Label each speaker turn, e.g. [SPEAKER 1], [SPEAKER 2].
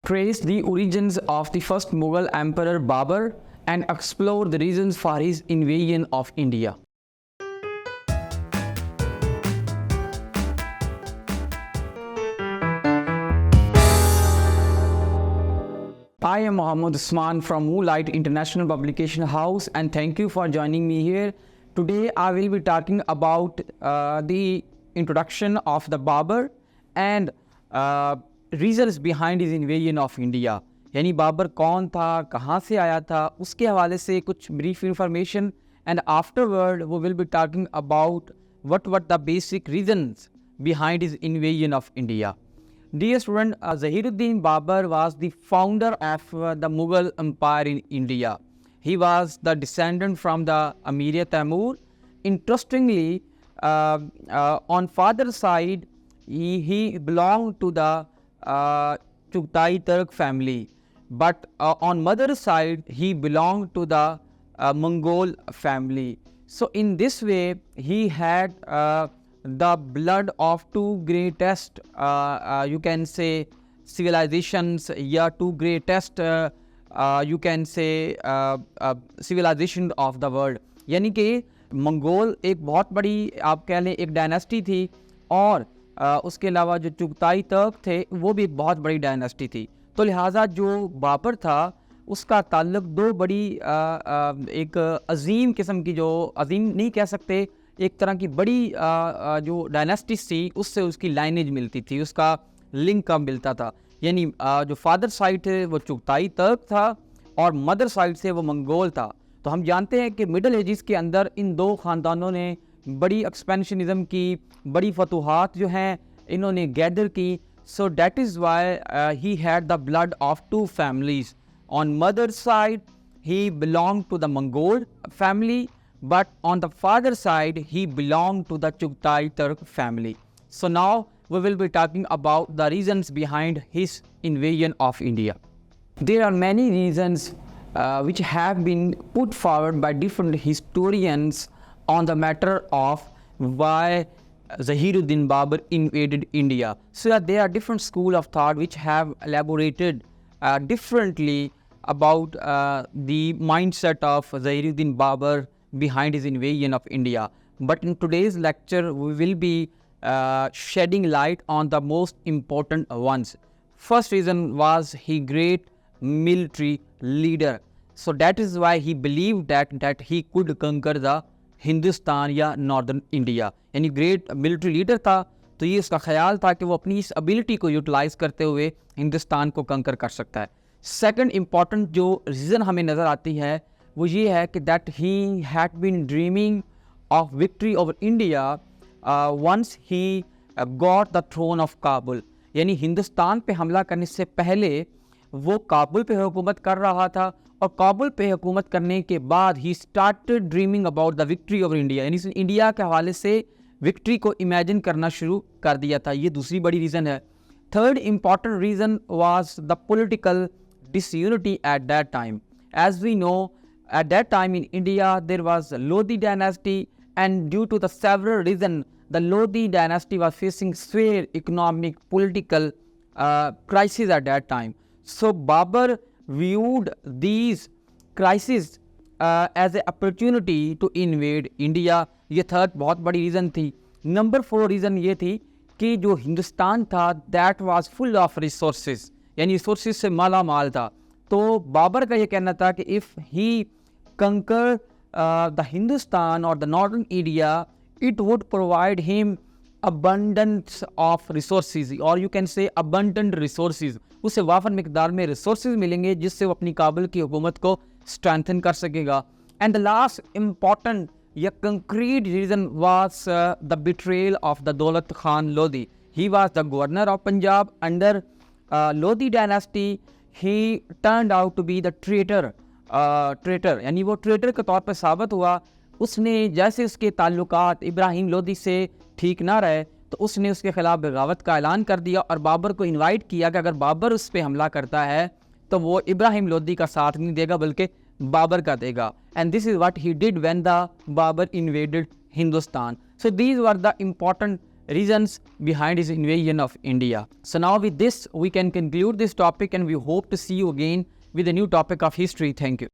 [SPEAKER 1] trace the origins of the first Mughal Emperor Babur and explore the reasons for his invasion of India. I am Mohammad Usman from Moonlight International Publication House, and thank you for joining me here. Today I will be talking about the introduction of the Babur and reasons behind his invasion of India. यानी बाबर कौन था, कहाँ से आया था, उसके हवाले से कुछ brief information, and afterward we will be talking about what were the basic reasons behind his invasion of India. Dear student, Zahiruddin Babur was the founder of the Mughal Empire in India. He was the descendant from the Amir Taimur. Interestingly, on father's side, he belonged to the Chugtai Turk family, but on mother's side, he belonged to the Mongol family. So in this way, he had the blood of two greatest, you can say, civilizations, या two greatest, you can say, civilization of the world. यानी कि Mongol एक बहुत बड़ी आप कह लें एक डायनेस्टी थी, और उसके अलावा जो चुगताई तर्क थे वो भी एक बहुत बड़ी डायनेस्टी थी. तो लिहाजा जो बाबर था उसका ताल्लुक दो बड़ी एक अजीम किस्म की, जो अजीम नहीं कह सकते, एक तरह की बड़ी जो डायनेस्टीज थी उससे उसकी लाइनेज मिलती थी, उसका लिंक का मिलता था. यानी जो फादर साइड थे वो चुगताई तर्क था और मदर साइड से वो मंगोल था. तो हम जानते हैं कि मिडल एजिस के अंदर इन दो ख़ानदानों ने बड़ी एक्सपेंशनिज़म की, बड़ी फतूहात जो हैं इन्होंने गैदर की. So that is why he had the blood of two families. On mother side he belong to the Mongol family, but on the father side he belonged to the Chugtai Turk family. So now we will be talking about the reasons behind his invasion of India. There are many reasons which have been put forward by different historians on the matter of why Zahiruddin Babur invaded India. So there are different schools of thought which have elaborated differently about the mindset of Zahiruddin Babur behind his invasion of India. But in today's lecture we will be shedding light on the most important ones. First reason was he great military leader. So that is why he believed that he could conquer the Hindustan या northern India. यानी great military leader था, तो ये उसका ख्याल था कि वो अपनी इस एबिलिटी को यूटिलाइज करते हुए हिंदुस्तान को कंकर कर सकता है. सेकंड इम्पॉर्टेंट जो रीज़न हमें नज़र आती है वो ये है कि that he had been dreaming of victory over India once he got the throne of Kabul. यानी हिंदुस्तान पे हमला करने से पहले वो काबुल पे हुकूमत कर रहा था, और काबुल पे हुकूमत करने के बाद he started dreaming about the victory over India. यानी इंडिया के हवाले से विक्ट्री को इमेजिन करना शुरू कर दिया था. ये दूसरी बड़ी रीज़न है. Third important reason was the political disunity at that time. As we know, at that time in India there was Lodi dynasty, and due to the several reasons the Lodi dynasty was facing severe economic political crisis at that time. So Babur viewed these crises as an opportunity to invade India. ये third बहुत बड़ी reason थी. Number 4 reason ये थी कि जो हिंदुस्तान था that was full of resources, यानी रिसोर्सेज से माला माल था. तो बाबर का ये कहना था कि if he conquer the Hindustan or the northern India, it would provide him abundance of resources, or you can say abundant resources. उसे वाफर मिकदार में resources मिलेंगे जिससे वो अपनी काबुल की हुकूमत को strengthen कर सकेगा. And the last important या concrete reason was the betrayal of the Daulat Khan Lodi. He was the governor of Punjab under Lodi dynasty. He turned out to be the traitor. यानी वो traitor के तौर पर साबित हुआ. उसने जैसे उसके ताल्लुकात इब्राहिम लोदी से ठीक ना रहे तो उसने उसके ख़िलाफ़ बगावत का ऐलान कर दिया और बाबर को इनवाइट किया कि अगर बाबर उस पर हमला करता है तो वो इब्राहिम लोदी का साथ नहीं देगा बल्कि बाबर का देगा. And this is what he did when the Babur invaded Hindustan. So these were the important reasons behind his invasion of India. So now with this, we can conclude this topic and we hope to see you again with a new topic of history. Thank you.